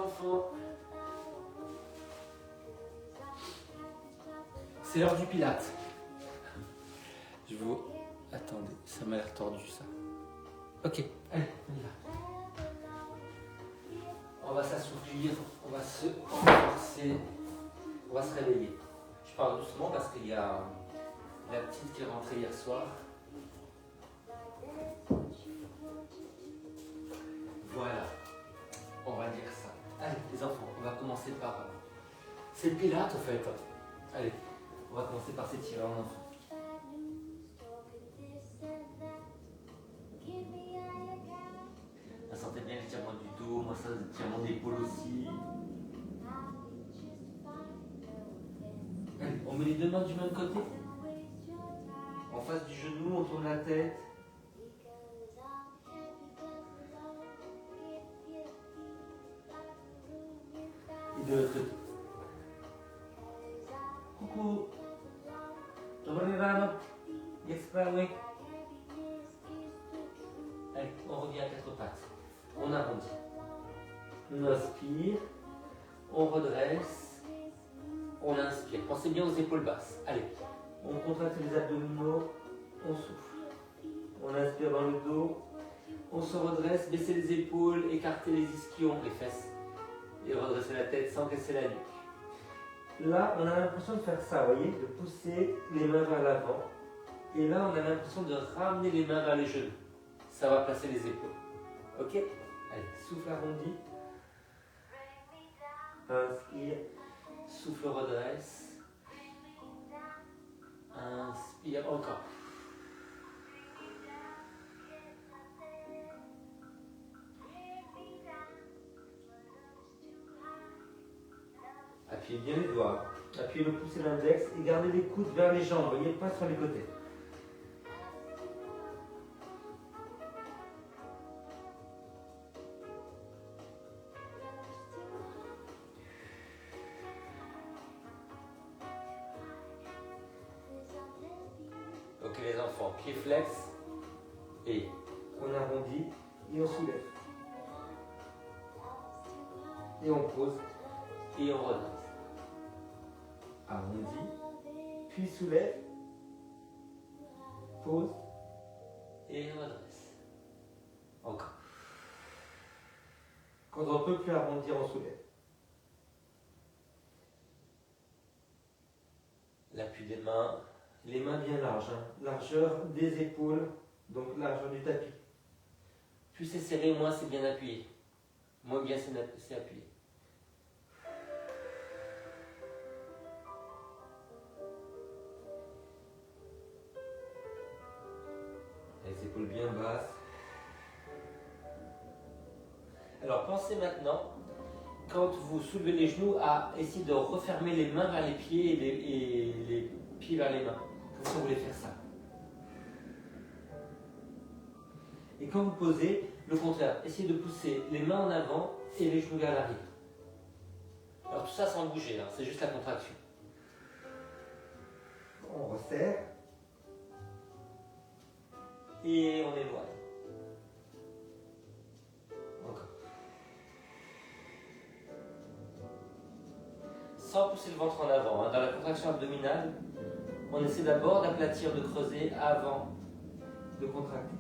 enfants. C'est l'heure du Pilate. Je vous... Attendez, ça m'a l'air tordu ça. Ok, allez, on y va. On va s'assouplir, on va se renforcer, on va se réveiller. Je parle doucement parce qu'il y a la petite qui est rentrée hier soir. Voilà, on va dire ça. Allez, les enfants, on va commencer par... C'est Pilate en fait. Allez, on va commencer par s'étirer en enfant. Vous sentez bien l'étirement du dos, moi ça, l'étirement d'épaule aussi. Allez, on met les deux mains du même côté. En face du genou, on tourne la tête. Et de l'autre côté. Coucou. Allez, on revient à quatre pattes. On arrondit. On inspire. On redresse. On inspire. Pensez bien aux épaules basses. Allez. On contracte les abdominaux. On souffle. On inspire dans le dos. On se redresse. Baissez les épaules. Écartez les ischions, les fesses. Et redressez la tête sans casser la nuque. Là, on a l'impression de faire ça, vous voyez, de pousser les mains vers l'avant. Et là, on a l'impression de ramener les mains vers les genoux. Ça va placer les épaules. Ok? Allez, souffle arrondi. Inspire. Souffle redresse. Inspire encore. Appuyez bien les doigts. Appuyez le pouce et l'index et gardez les coudes vers les jambes. Vous voyez, pas sur les côtés. Ok les enfants, pied flex et on arrondit et on soulève. Et on pose et on redresse. Arrondit, puis soulève, pose et redresse. Encore. Quand on ne peut plus arrondir, on soulève. L'appui des mains, les mains bien larges, hein. Largeur des épaules, donc largeur du tapis. Plus c'est serré, moins c'est bien appuyé. Moins bien c'est appuyé. Les épaules bien basses. Alors pensez maintenant, quand vous soulevez les genoux, à essayer de refermer les mains vers les pieds et les pieds vers les mains. Comme si on voulait faire ça. Et quand vous posez, le contraire, essayez de pousser les mains en avant et les genoux vers l'arrière. Alors tout ça sans bouger, hein, c'est juste la contraction. On resserre. Et on éloigne. Encore. Sans pousser le ventre en avant. Hein. Dans la contraction abdominale, on essaie d'abord d'aplatir, de creuser avant de contracter.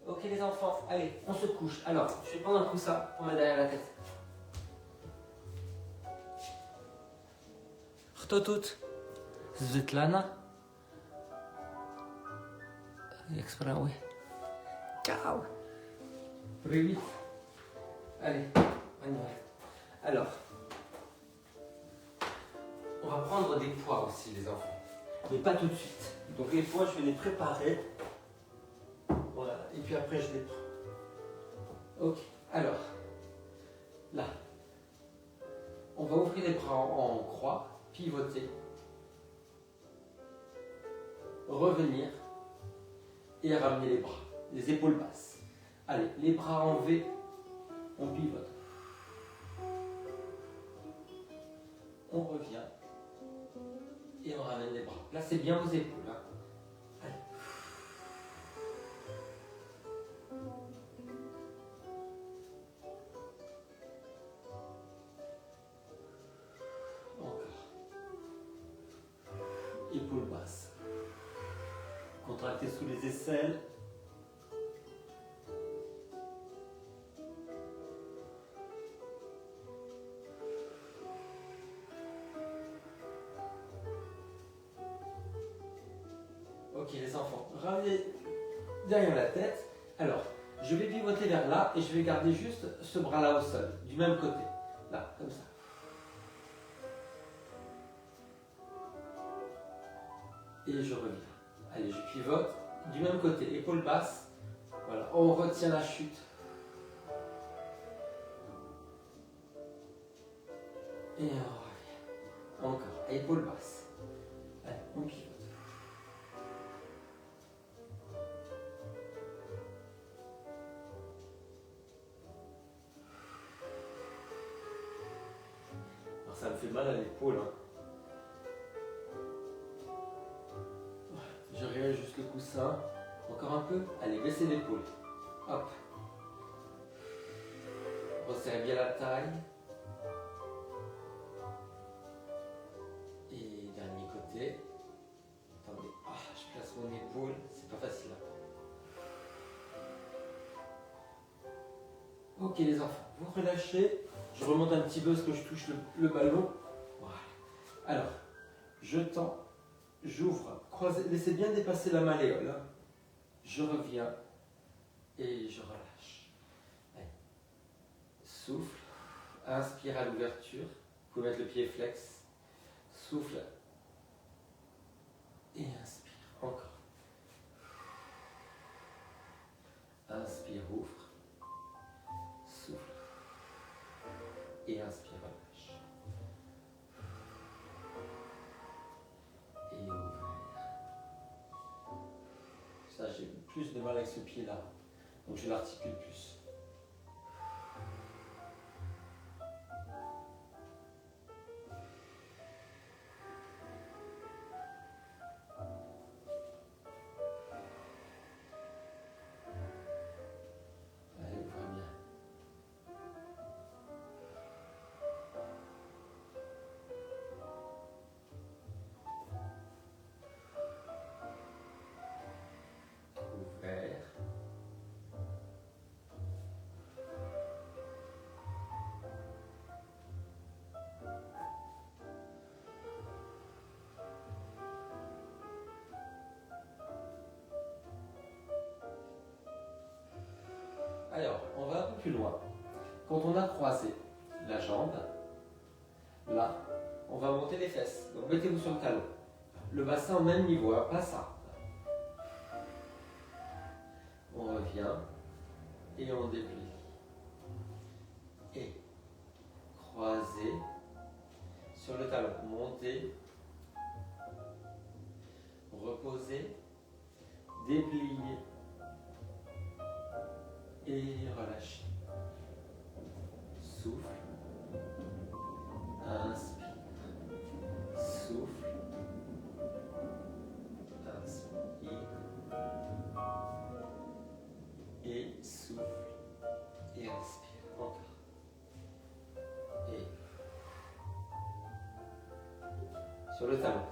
Ok les enfants, allez, on se couche. Alors, je vais prendre un coussin pour mettre derrière la tête. Rtotout, Svetlana. Exprès, oui. Ciao. Привет. Allez, on y va. Alors, on va prendre des poids aussi les enfants, mais pas tout de suite. Donc les poids, je vais les préparer. Voilà, et puis après je les prends. Ok, alors, là, on va ouvrir les bras en croix, pivoter, revenir et ramener les bras, les épaules basses. Allez, les bras en V, on pivote. Placez bien vos épaules. Hein. Allez. Encore. Épaules basses. Contractez sous les aisselles. Ok les enfants, ramenez derrière la tête. Alors, je vais pivoter vers là et je vais garder juste ce bras-là au sol, du même côté. Là, comme ça. Et je reviens. Allez, je pivote du même côté, épaules basses. Voilà, on retient la chute. Et on revient. Encore, épaules basses. Allez, on pivote. Alors ça me fait mal à l'épaule. Hein. Je réajuste le coussin. Encore un peu. Allez, baissez l'épaule. Hop. Resserrez bien la taille. Et dernier côté. Attendez. Ah, je place mon épaule. C'est pas facile. Ok les enfants, vous relâchez. Je remonte un petit peu parce que je touche le ballon. Voilà. Alors, je tends. J'ouvre. Croisez. Laissez bien dépasser la malléole. Hein. Je reviens. Et je relâche. Allez. Souffle. Inspire à l'ouverture. Vous pouvez mettre le pied flex. Souffle. Et inspire. Encore. Inspire, ouvre. Souffle. Et inspire, relâche. Et ouvrir. Ça, j'ai plus de mal avec ce pied-là. Donc je l'articule plus. Alors, on va un peu plus loin. Quand on a croisé la jambe, là, on va monter les fesses. Donc mettez-vous sur le talon. Le bassin au même niveau, hein, pas ça. On revient et on déplie. Et croisez sur le talon. Montez, reposez, dépliez et relâchez. Souffle, inspire, souffle, inspire et souffle et inspire. Encore. Et sur le talon.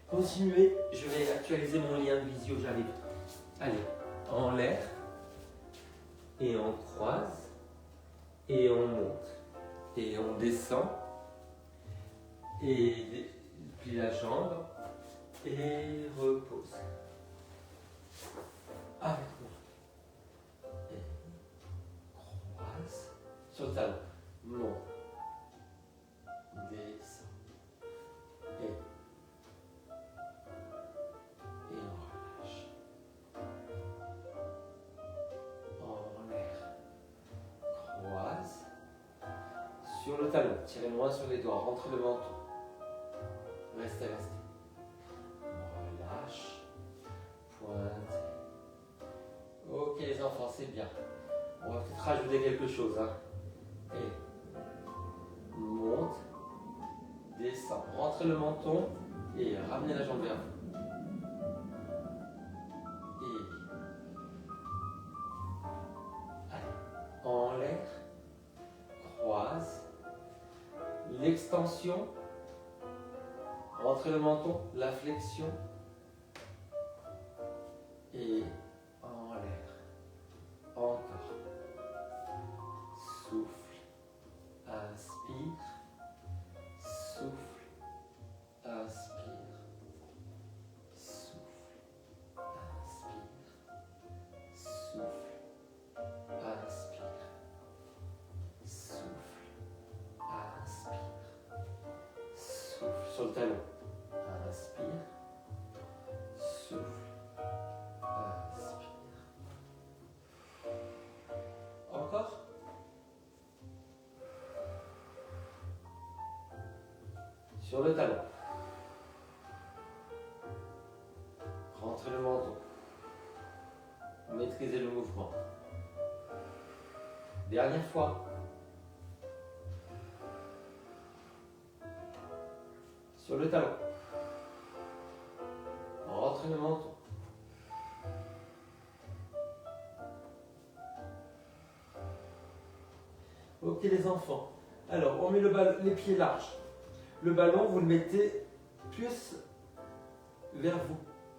Continuez, je vais actualiser mon lien de visio, j'arrive. Allez, en l'air, et on croise, et on monte, et on descend, et plie la jambe, et repose. Avec moi. Et croise, sur le talon, monte, descend, et on relâche. En l'air. Croise. Sur le talon. Tirez loin sur les doigts. Rentrez le menton. Restez, restez. On relâche. Pointe. Ok les enfants, c'est bien. On va peut-être rajouter quelque chose. Hein. Et entre le menton et ramenez la jambe vers vous. Et allez, en l'air, croise, l'extension entre le menton, la flexion et en l'air. Encore. Souffle, inspire, souffle, inspire, souffle, inspire, souffle, inspire, souffle, inspire, souffle sur le talon. Inspire, souffle, inspire. Encore. Sur le talon. Rentrez le menton. Maîtrisez le mouvement. Dernière fois. Sur le talon. Rentrez le menton. Ok les enfants. Alors on met les pieds larges. Le ballon vous le mettez plus vers vous.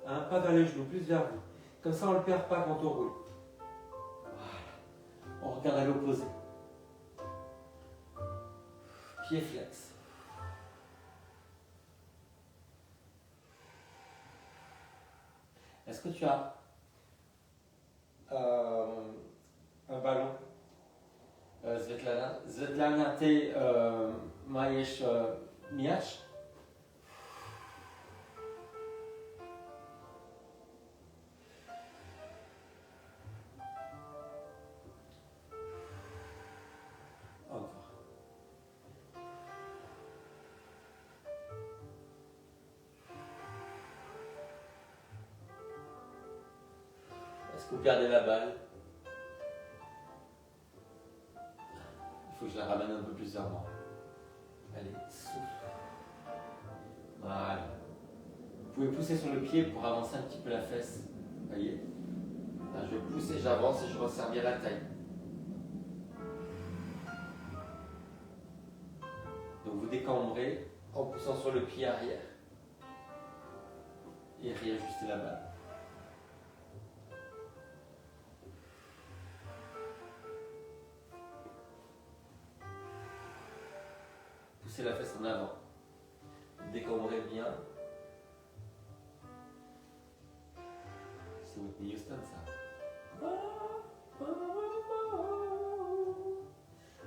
Hein, pas vers les genoux, plus vers vous. Comme ça on ne le perd pas quand on roule. Voilà. On regarde à l'opposé. Pied flex. Est-ce que tu as un ballon Svetlana, ty majesz miecz? Encore. Est-ce que vous perdez la balle? Il faut que je la ramène un peu plus vers moi. Allez, souffle. Voilà. Vous pouvez pousser sur le pied pour avancer un petit peu la fesse. Vous voyez? Là, je pousse et j'avance et je resserre bien la taille. Donc vous décambrez en poussant sur le pied arrière. Et réajustez la balle. Poussez la fesse en avant. Décambrez bien. C'est Whitney Houston ça.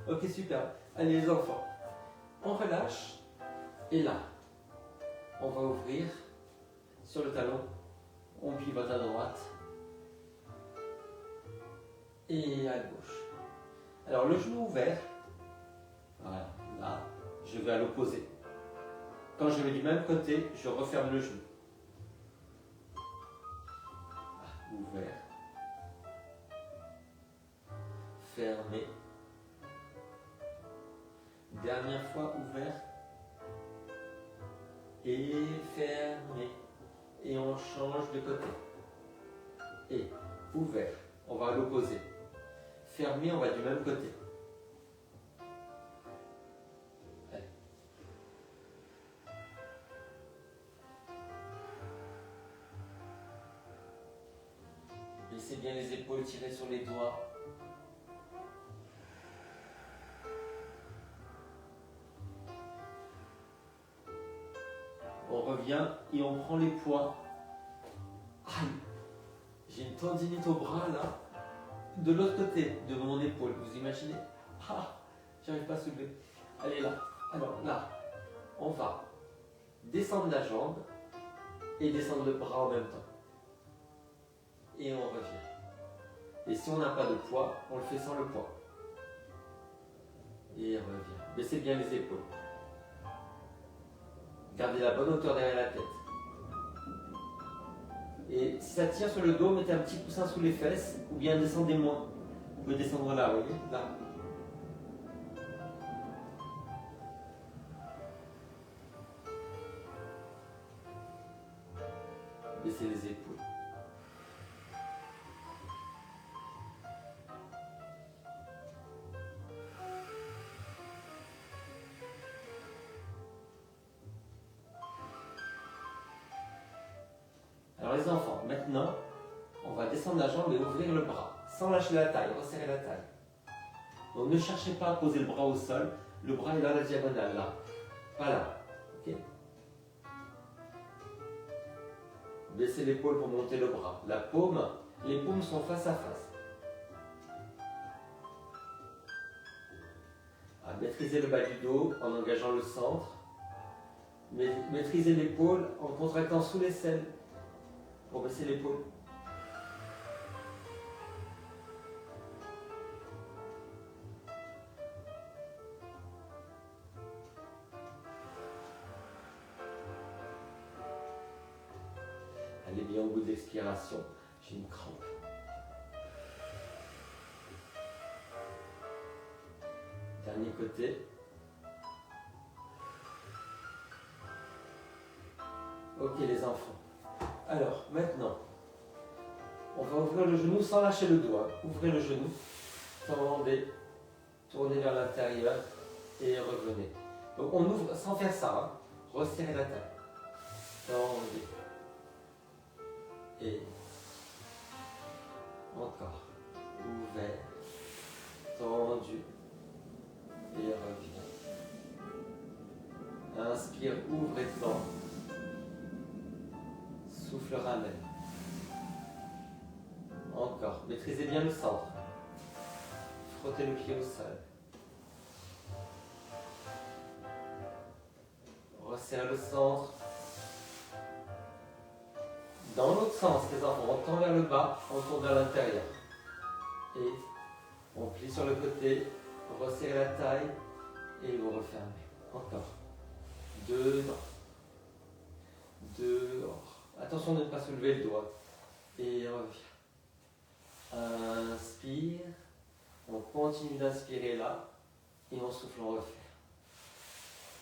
Ok, super. Allez les enfants, on relâche. Et là, on va ouvrir sur le talon. On pivote à droite et à gauche. Alors le genou ouvert. Voilà, là, je vais à l'opposé. Quand je vais du même côté, je referme le genou. Ouvert. Fermé. Dernière fois, ouvert. Et fermé. Et on change de côté. Et ouvert. On va à l'opposé. Fermé, on va du même côté. Allez. Laissez bien les épaules tirées sur les doigts. On revient et on prend les poids. Aïe, j'ai une tendinite au bras là, de l'autre côté de mon épaule. Vous imaginez? Ah, j'arrive pas à soulever. Allez là. Alors là, on va descendre la jambe et descendre le bras en même temps. Et on revient. Et si on n'a pas de poids, on le fait sans le poids. Et on revient. Baissez bien les épaules. Gardez la bonne hauteur derrière la tête. Et si ça tient sur le dos, mettez un petit coussin sous les fesses ou bien descendez moins. Vous pouvez descendre là, vous voyez, là. Baissez les épaules. Alors les enfants, maintenant, on va descendre la jambe et ouvrir le bras, sans lâcher la taille, resserrer la taille. Donc ne cherchez pas à poser le bras au sol, le bras est dans la diagonale, là, pas là. Ok? Baissez l'épaule pour monter le bras. La paume, les paumes sont face à face. Maîtrisez le bas du dos en engageant le centre. Maîtrisez l'épaule en contractant sous l'aisselle pour baisser l'épaule. Allez bien au bout de l'expiration. J'ai une crampe. Dernier côté. Ok les enfants. Alors maintenant, on va ouvrir le genou sans lâcher le doigt. Ouvrez le genou, tendez, tournez vers l'intérieur et revenez. Donc on ouvre sans faire ça, hein. Resserrez la taille. Tendez. Et encore. Ouvert, tendu et revient. Inspire, ouvre et tend. Souffle, ramène. Encore. Maîtrisez bien le centre. Frottez le pied au sol. Resserrez le centre. Dans l'autre sens, les enfants, on tend vers le bas, on tourne vers l'intérieur. Et on plie sur le côté, resserrez la taille et vous refermez. Encore. Dehors. Dehors. Attention de ne pas soulever le doigt. Et revient. Inspire. On continue d'inspirer là. Et on souffle, on refait.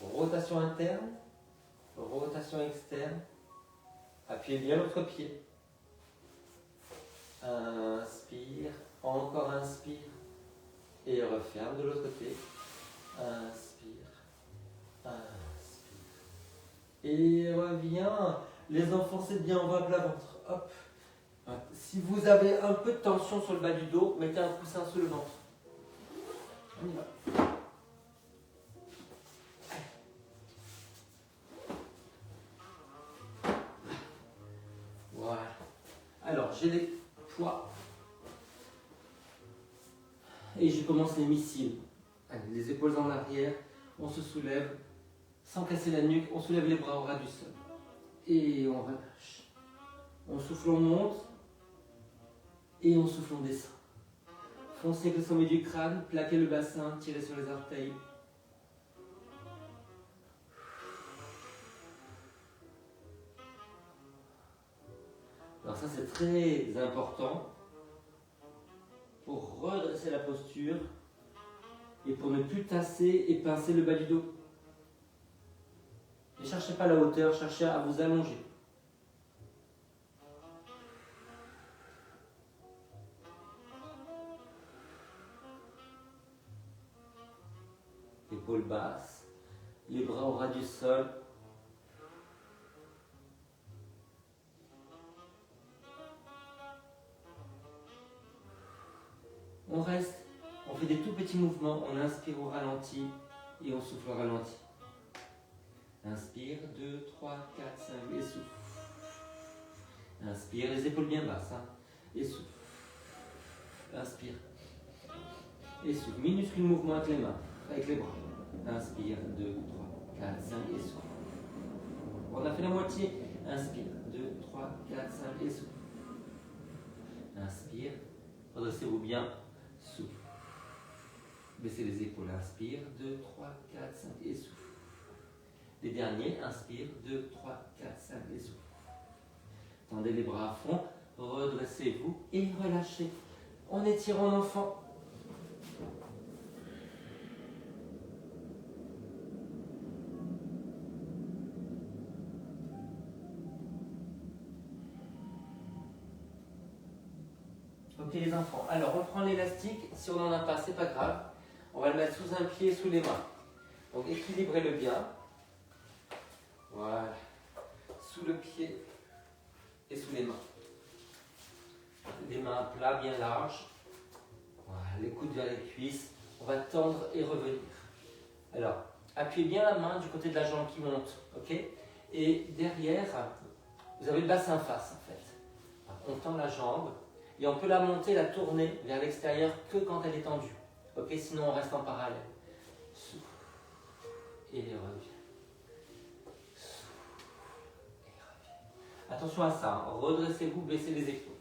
Rotation interne. Rotation externe. Appuyez bien l'autre pied. Inspire. Encore inspire. Et referme de l'autre côté. Inspire. Inspire. Et reviens. Les enfants, c'est bien, on va à plat ventre. Hop. Si vous avez un peu de tension sur le bas du dos, mettez un coussin sous le ventre. On y va. Voilà. Alors, j'ai les poids. Et je commence les missiles. Allez, les épaules en arrière. On se soulève. Sans casser la nuque, on soulève les bras au ras du sol. Et on relâche. On souffle, on monte. Et on souffle, on descend. Foncez avec le sommet du crâne, plaquez le bassin, tirez sur les orteils. Alors ça c'est très important pour redresser la posture et pour ne plus tasser et pincer le bas du dos. Ne cherchez pas la hauteur, cherchez à vous allonger. Épaules basses, les bras au ras du sol. On reste, on fait des tout petits mouvements, on inspire au ralenti et on souffle au ralenti. Inspire, 2, 3, 4, 5 et souffle. Inspire, les épaules bien basses, hein, et souffle. Inspire. Et souffle. Minuscule mouvement avec les mains, avec les bras. Inspire, 2, 3, 4, 5 et souffle. On a fait la moitié. Inspire, 2, 3, 4, 5 et souffle. Inspire, redressez-vous bien, souffle. Baissez les épaules, inspire, 2, 3, 4, 5 et souffle. Les derniers, inspire, 2, 3, 4, 5 et souffle. Tendez les bras à fond, redressez-vous et relâchez. On étire en enfant. Ok les enfants, alors on prend l'élastique, si on n'en a pas, c'est pas grave. On va le mettre sous un pied, sous les mains. Donc équilibrez-le bien. Voilà. Sous le pied et sous les mains. Les mains à plat, bien larges. Voilà, les coudes vers les cuisses. On va tendre et revenir. Alors, appuyez bien la main du côté de la jambe qui monte. Ok? Et derrière, vous avez le bassin face en fait. On tend la jambe et on peut la monter, la tourner vers l'extérieur que quand elle est tendue. Ok? Sinon on reste en parallèle. Souffle et revient. Attention à ça, hein. Redressez-vous, baissez les épaules.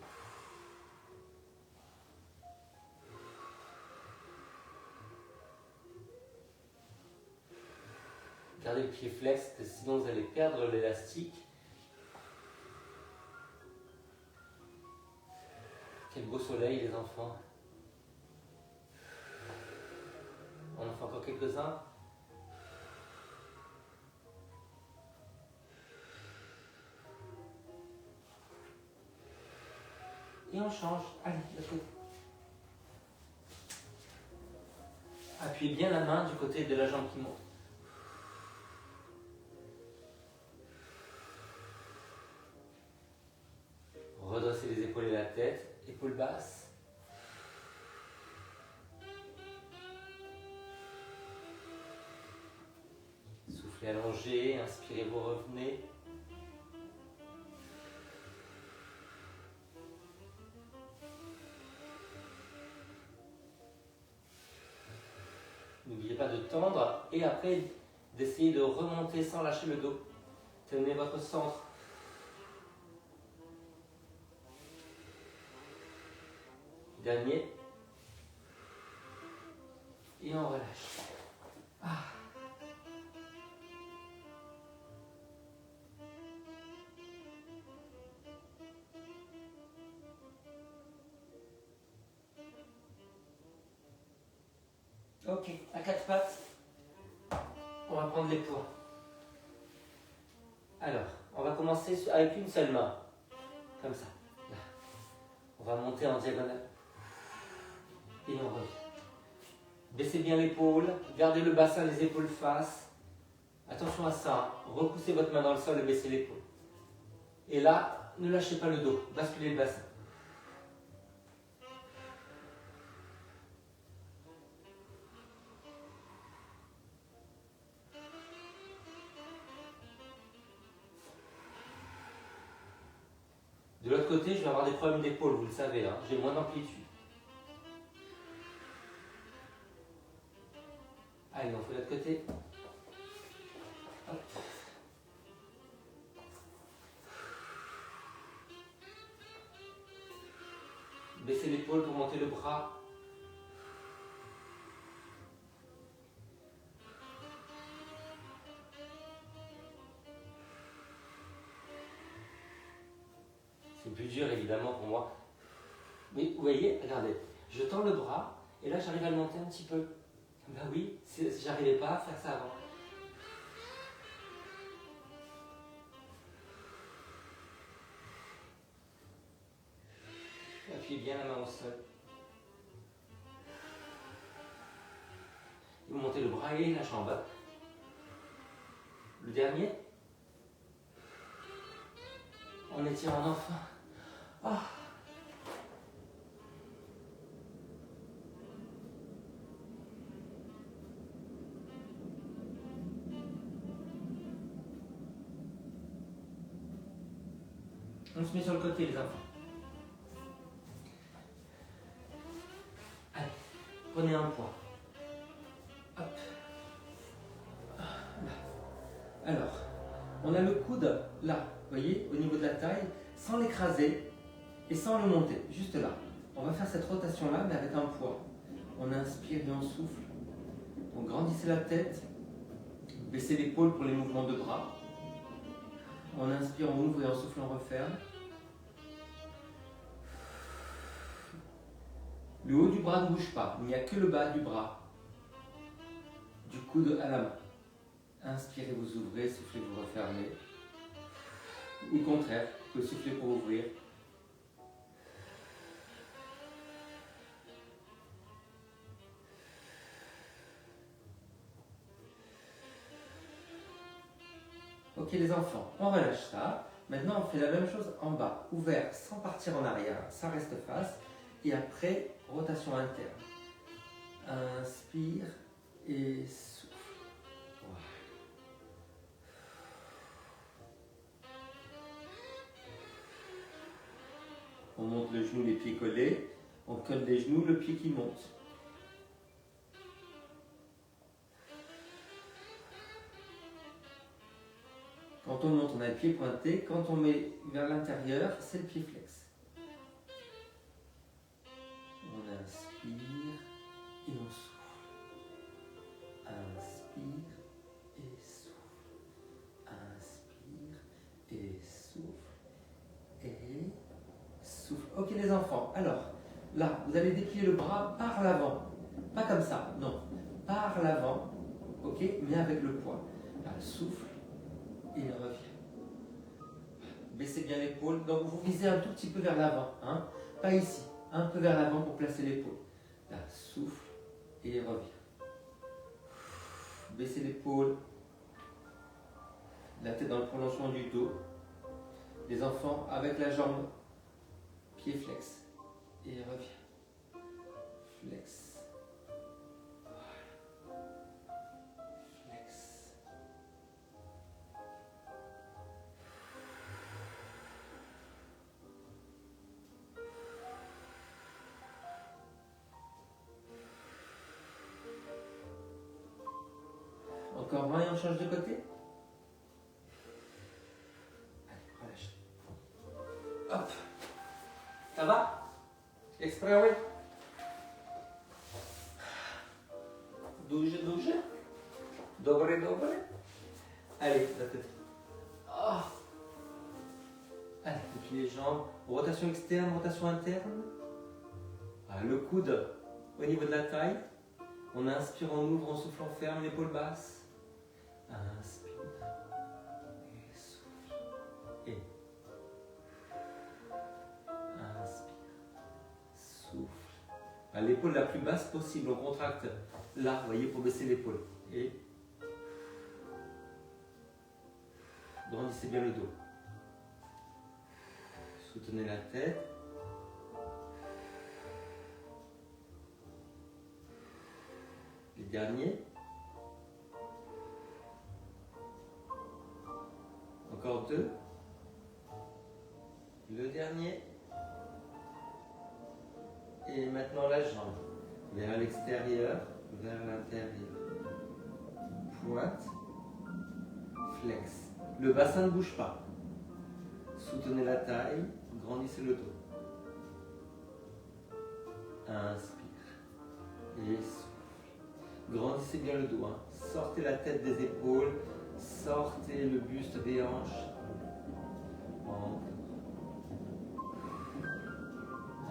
Gardez le pied flex, parce que sinon vous allez perdre l'élastique. Quel beau soleil les enfants. On en fait encore quelques-uns. Et on change. Allez, de côté. Appuyez bien la main du côté de la jambe qui monte. Redressez les épaules et la tête. Épaules basses. Soufflez allongé. Inspirez, vous revenez. N'oubliez pas de tendre et après d'essayer de remonter sans lâcher le dos. Tenez votre centre. Dernier. Et on relâche. Ah. Ok, à quatre pattes, on va prendre les poids. Alors, on va commencer avec une seule main, comme ça. Là. On va monter en diagonale. Et on revient. Baissez bien l'épaule, gardez le bassin, les épaules face. Attention à ça, repoussez votre main dans le sol et baissez l'épaule. Et là, ne lâchez pas le dos, basculez le bassin. De l'autre côté, je vais avoir des problèmes d'épaule, vous le savez, hein, j'ai moins d'amplitude. Allez, on fait de l'autre côté. Hop. Baissez l'épaule pour monter le bras. C'est plus dur évidemment pour moi. Mais vous voyez, regardez, je tends le bras et là j'arrive à le monter un petit peu. Ben oui, si j'arrivais pas à faire ça avant. Appuyez bien la main au sol. Vous montez le bras et la jambe. Le dernier. On étire en enfin. Ah. On se met sur le côté les enfants. Allez, prenez un point. Hop. Là. Alors, on a le coude là, vous voyez, au niveau de la taille, sans l'écraser et sans le monter, juste là. On va faire cette rotation là, mais avec un poids. On inspire et on souffle. Donc grandissez la tête, baissez l'épaule pour les mouvements de bras. On inspire, on ouvre et on souffle, on referme. Le haut du bras ne bouge pas, il n'y a que le bas du bras, du coude à la main. Inspirez, vous ouvrez, soufflez, vous refermez. Ou au contraire, vous pouvez souffler pour ouvrir. Ok les enfants, on relâche ça. Maintenant on fait la même chose en bas, ouvert sans partir en arrière, ça reste face. Et après, rotation interne. Inspire et souffle. Voilà. On monte le genou, les pieds collés. On colle les genoux, le pied qui monte. Quand on monte, on a le pied pointé. Quand on met vers l'intérieur, c'est le pied flex. On inspire et on souffle. Inspire et souffle. Inspire et souffle. Et souffle. Ok les enfants, alors là, vous allez déplier le bras par l'avant. Pas comme ça, non. Par l'avant, ok, mais avec le poids. Là, souffle. Et il revient. Baissez bien l'épaule. Donc vous visez un tout petit peu vers l'avant. Hein? Pas ici. Un peu vers l'avant pour placer l'épaule. Là, souffle et il revient. Baissez l'épaule. La tête dans le prolongement du dos. Les enfants avec la jambe. Pied flex. Et il revient. Flex. Encore 20 et on change de côté. Allez, relâche. Hop. Ça va? Exprès, oui. Bouge, bouge. Dobre, dobre. Allez, la tête. Oh. Allez, depuis les jambes. Rotation externe, rotation interne. Ah, le coude au niveau de la taille. On inspire, on ouvre, on souffle, on ferme l'épaule basse. Inspire et souffle. Et inspire, souffle. L'épaule la plus basse possible, on contracte là, vous voyez, pour baisser l'épaule. Et grandissez bien le dos. Soutenez la tête. Les derniers. Encore 2. Le dernier. Et maintenant la jambe. Vers l'extérieur, vers l'intérieur. Pointe. Flex. Le bassin ne bouge pas. Soutenez la taille. Grandissez le dos. Inspire. Et souffle. Grandissez bien le dos. Hein. Sortez la tête des épaules. Sortez le buste des hanches. Encore.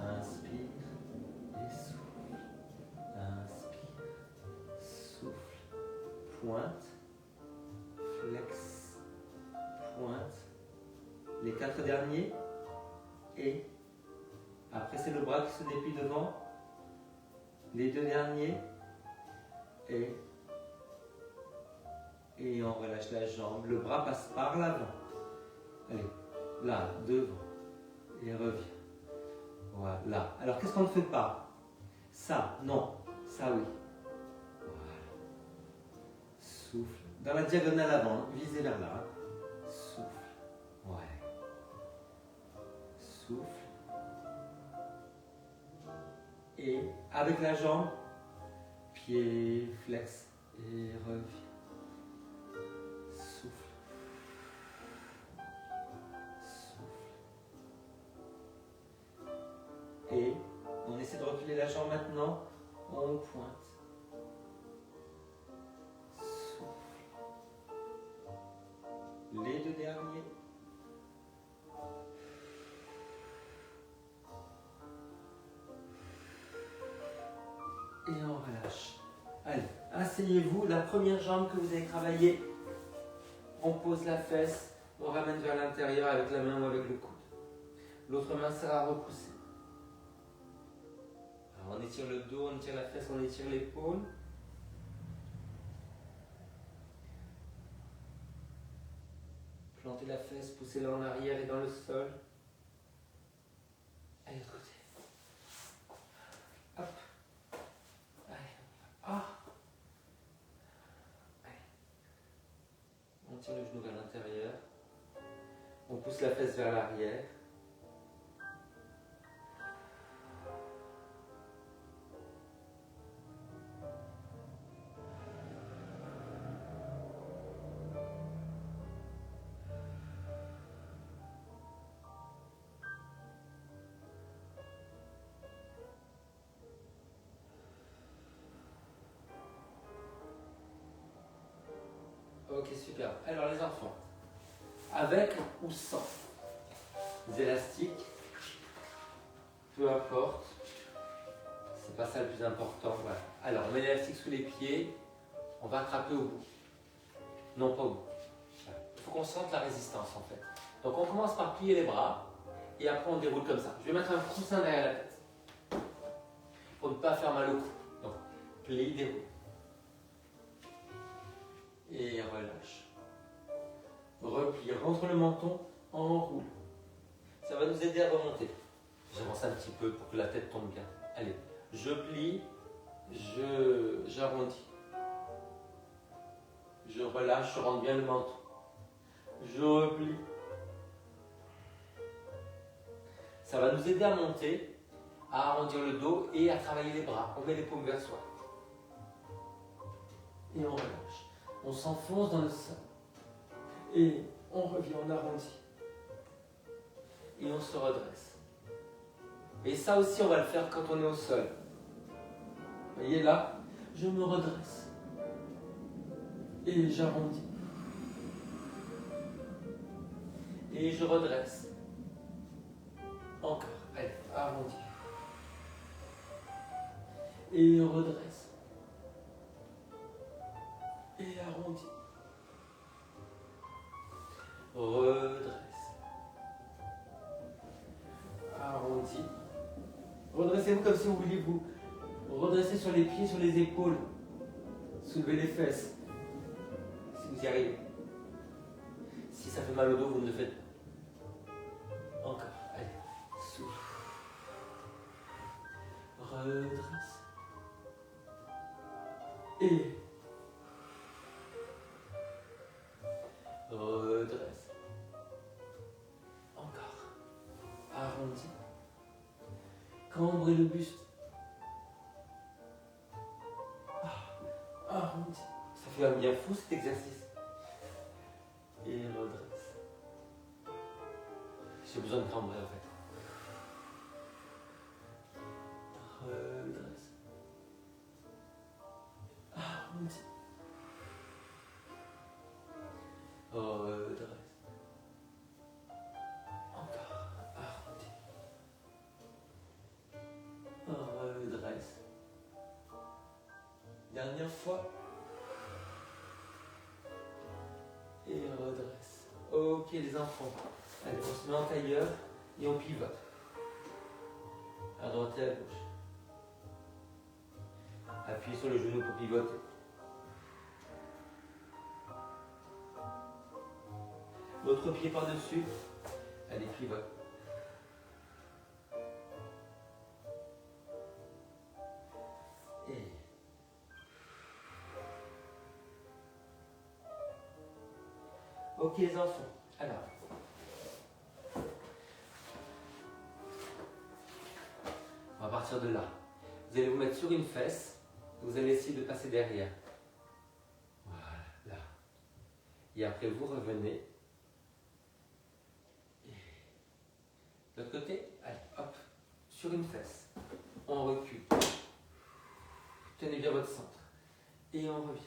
Inspire et souffle. Inspire. Souffle. Pointe. Flex. Pointe. Les 4 derniers. Et après c'est le bras qui se déplie devant. Les 2 derniers. Et on relâche la jambe. Le bras passe par l'avant. Allez, là, devant. Et revient. Voilà. Alors, qu'est-ce qu'on ne fait pas? Ça, non. Ça, oui. Voilà. Souffle. Dans la diagonale avant, visez vers là. Souffle. Ouais. Souffle. Et avec la jambe, pied flex. Et revient. Et on essaie de reculer la jambe maintenant, on pointe. Souffle. Les 2 derniers. Et on relâche. Allez, asseyez-vous, la première jambe que vous avez travaillée, on pose la fesse, on ramène vers l'intérieur avec la main ou avec le coude. L'autre main sera repoussée. On étire le dos, on étire la fesse, on étire l'épaule. remontez la fesse, poussez-la en arrière et dans le sol. Allez, de l'autre côté. Hop. Allez. Ah. Allez. On tire le genou vers l'intérieur. On pousse la fesse vers l'arrière. Ok, super. Alors les enfants, avec ou sans des élastiques, peu importe, c'est pas ça le plus important. Voilà. Alors on met l'élastique sous les pieds, on va attraper au bout, non pas au bout. Voilà. Il faut qu'on sente la résistance en fait. Donc on commence par plier les bras et après on déroule comme ça. Je vais mettre un coussin derrière la tête pour ne pas faire mal au cou. Donc plie, déroule. Et relâche. Replie, rentre le menton, enroule. Ça va nous aider à remonter. J'avance un petit peu pour que la tête tombe bien. Allez, je plie, j'arrondis. Je relâche, je rentre bien le menton. Je replie. Ça va nous aider à monter, à arrondir le dos et à travailler les bras. On met les paumes vers soi. Et on relâche. On s'enfonce dans le sol. Et on revient, on arrondit. Et on se redresse. Et ça aussi, on va le faire quand on est au sol. Vous voyez là, je me redresse. Et j'arrondis. Et je redresse. Encore. Allez, arrondi. Et redresse. Et arrondi. Redresse. Arrondi. Redressez-vous comme si vous vouliez vous redresser sur les pieds, sur les épaules. Soulevez les fesses. Si vous y arrivez. Si ça fait mal au dos, vous ne le faites pas. Encore. Allez. Souffle. Redresse. Et redresse. Encore. Arrondi. Cambrez le buste. Arrondi. Ça fait un bien fou cet exercice. Et redresse. J'ai besoin de cambrer en fait. Redresse. Arrondi. Redresse. Encore. Arrondi. Redresse. Dernière fois. Et redresse. Ok les enfants. Allez, on se met en tailleur et on pivote. À droite et à gauche. Appuyez sur le genou pour pivoter. L'autre pied par-dessus. Allez, pivote. Et ok les enfants. Alors. On va partir de là. Vous allez vous mettre sur une fesse. Vous allez essayer de passer derrière. Voilà, là. Et après, vous revenez. De l'autre côté, allez, hop, sur une fesse. On recule. Tenez bien votre centre. Et on revient.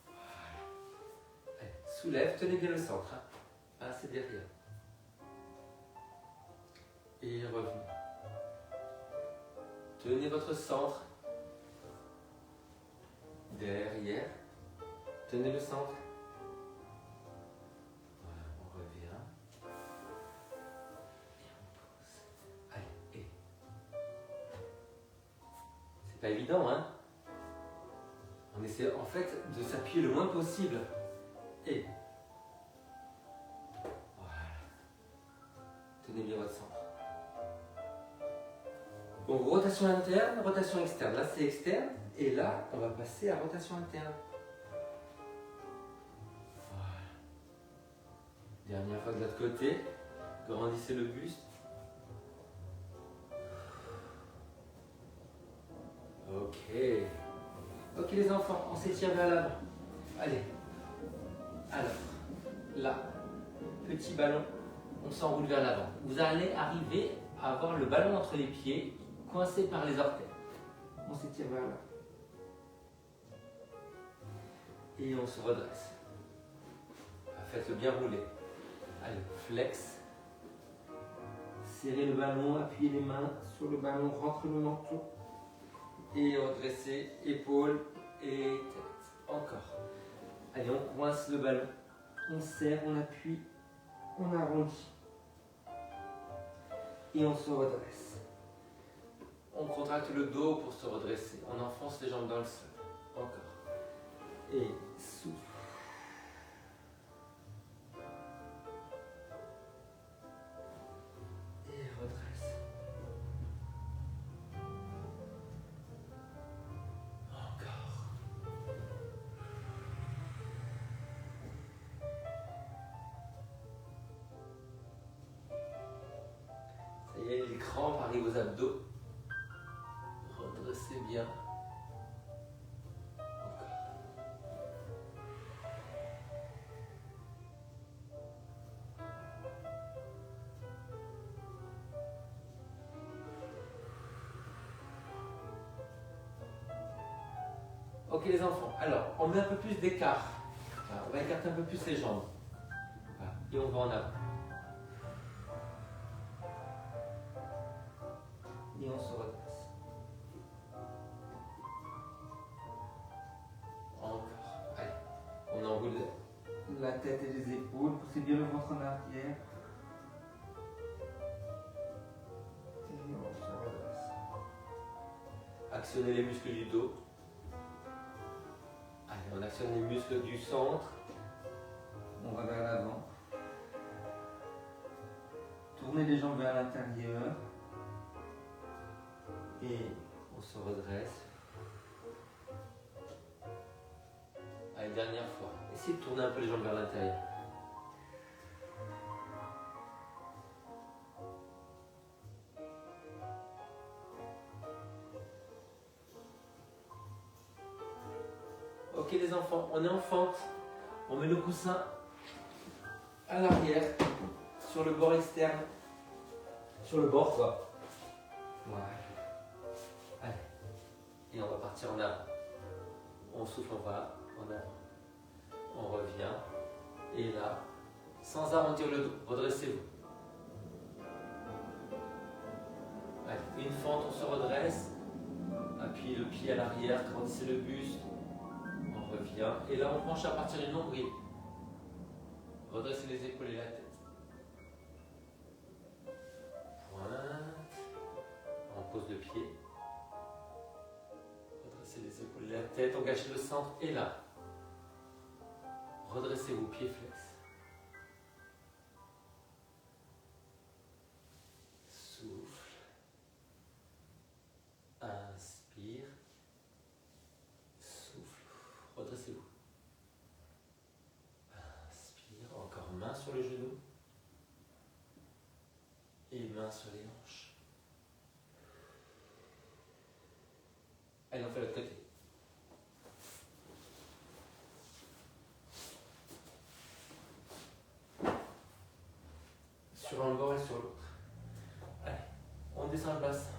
Voilà. Allez, soulève, tenez bien le centre. Hein. Passez derrière. Et revenez. Tenez votre centre. Derrière. Tenez le centre. Voilà, on revient. Et on pousse. Allez, et. C'est pas évident, hein? On essaie en fait de s'appuyer le moins possible. Et. centre. Donc rotation interne, rotation externe. Là c'est externe et là on va passer à rotation interne. Voilà. Dernière fois de l'autre côté. Grandissez le buste. Ok. Ok les enfants, on s'étire vers l'avant. Allez. Alors, là, petit ballon, on s'enroule vers l'avant. Vous allez arriver à avoir le ballon entre les pieds, coincé par les orteils. On s'étire vers là. Et on se redresse. Faites-le bien rouler. Allez, flex. Serrez le ballon, appuyez les mains sur le ballon, rentrez le menton. Et redressez, épaules et tête. Encore. Allez, on coince le ballon. On serre, on appuie, on arrondit. Et on se redresse. On contracte le dos pour se redresser. On enfonce les jambes dans le sol. Encore. Et souffle. Et redresse. Encore. Ça y est, les crampes arrivent aux abdos. Redressez bien. Ok les enfants, alors on met un peu plus d'écart. Voilà, on va écarter un peu plus les jambes. Voilà, et on va en avant. Et on se redresse. Encore. Allez, on enroule la tête et les épaules. Poussez bien le ventre en arrière. Et on se redresse. Actionnez les muscles du dos. On actionne les muscles du centre. On va vers l'avant. Tournez les jambes vers l'intérieur. Et on se redresse. Allez, dernière fois. Essayez de tourner un peu les jambes vers l'intérieur. Ok les enfants, on est en fente. On met le coussin à l'arrière, sur le bord externe. Sur le bord quoi. Voilà. Allez. Et on va partir en avant. On souffle, on va en avant. On revient. Et là, sans arrondir le dos, redressez-vous. Allez, une fente, on se redresse. Appuyez le pied à l'arrière, grandissez le buste. On revient. Et là, on penche à partir du nombril. Redressez les épaules et la tête. Pointe. On pose le pied. Redressez les épaules et la tête. On gâche le centre. Et là, redressez-vous, pied flex. Souffle. Inspire. Souffle. Redressez-vous. Inspire. Encore main sur les genoux. Et main sur les hanches. Allez, on fait l'autre côté. Sur un bord et sur l'autre. Allez, on descend le bassin.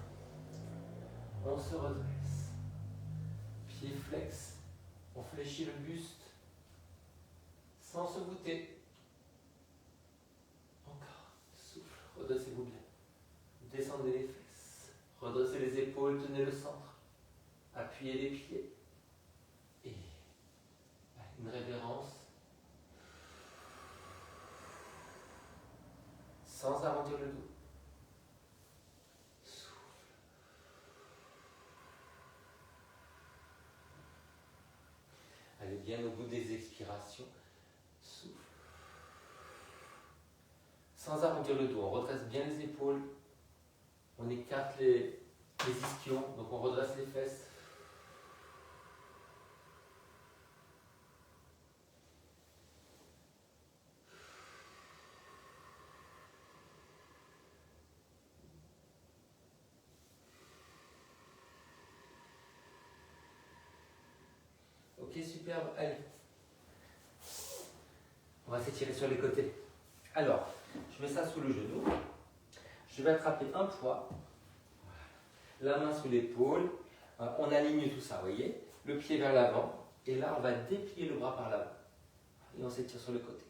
On se redresse. Pied flex. On fléchit le buste. Sans se voûter. Encore. Souffle. Redressez-vous bien. Descendez les fesses. Redressez les épaules. Tenez le centre. Appuyez les pieds. Et une révérence. Sans arrondir le dos. Souffle. Allez bien au bout des expirations. Souffle. sans arrondir le dos. On redresse bien les épaules. On écarte les ischions. Donc on redresse les fesses. Ok, superbe. Allez. On va s'étirer sur les côtés. Alors, je mets ça sous le genou. Je vais attraper un poids. La main sous l'épaule. On aligne tout ça, vous voyez. Le pied vers l'avant. Et là, on va déplier le bras par l'avant. Et on s'étire sur le côté.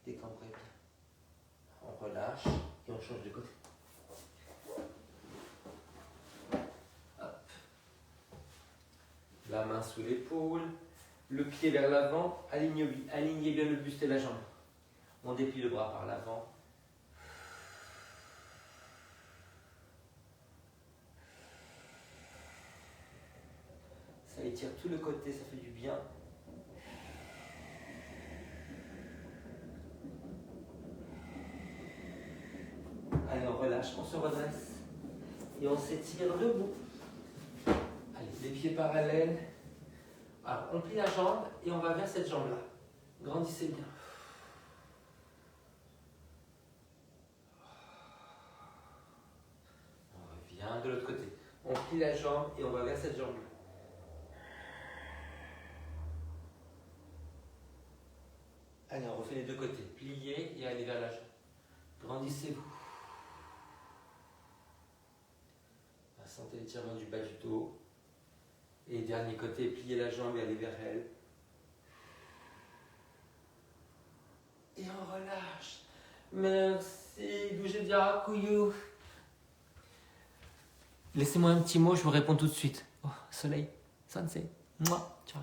Décambrez bien. On relâche et on change de côté. Hop. La main sous l'épaule, le pied vers l'avant, alignez bien le buste et la jambe. On déplie le bras par l'avant. Ça étire tout le côté, ça fait du bien. Allez, on relâche, on se redresse et on s'étire debout. Allez, les pieds parallèles. Alors, on plie la jambe et on va vers cette jambe-là. Grandissez bien. On revient de l'autre côté. On plie la jambe et on va vers cette jambe-là. Allez, on refait les deux côtés. Pliez et allez vers la jambe. Grandissez-vous. Sentez l'étirement du bas du dos. Et dernier côté, pliez la jambe et allez vers elle. Et on relâche. Merci, Doujedia Kouyou. Laissez-moi un petit mot, je vous réponds tout de suite. Oh, soleil, sunset. Ciao.